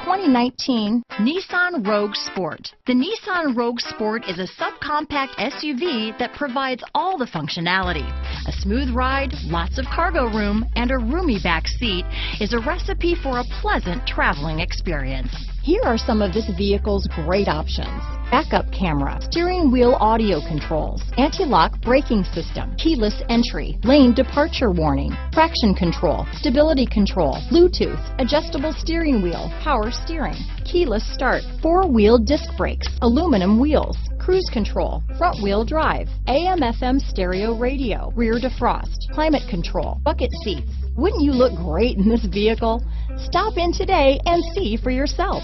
2019 Nissan Rogue Sport. The Nissan Rogue Sport is a subcompact SUV that provides all the functionality. A smooth ride, lots of cargo room, and a roomy back seat is a recipe for a pleasant traveling experience. Here are some of this vehicle's great options: backup camera, steering wheel audio controls, anti-lock braking system, keyless entry, lane departure warning, traction control, stability control, Bluetooth, adjustable steering wheel, power steering, keyless start, four-wheel disc brakes, aluminum wheels, cruise control, front-wheel drive, AM/FM stereo radio, rear defrost, climate control, bucket seats. Wouldn't you look great in this vehicle? Stop in today and see for yourself.